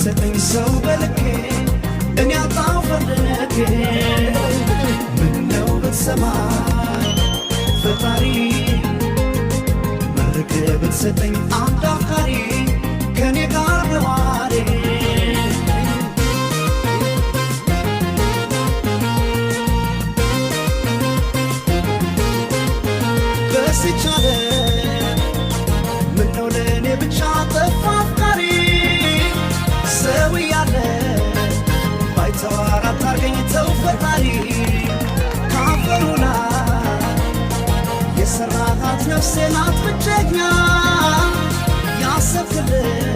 ብትሰጠኝ ሰው በልኬ እኔ አጣው ፈርደነኬ ምነው ብትሰማኝ ፈጣሪ መርቅ ብትሰጠኝ አንድ አፍቃሪ ከኔ ጋር በዋሬ በስቻለ ምነው ለእኔ ብቻ ጠፋ አፍቃሪ ሰው እያለ ባይተዋር አታርገኝ ተው ፈጣሪ ካፈሩና የሰራሃት ነፍሴ ናት ብቸኛ ያሰብክልኝ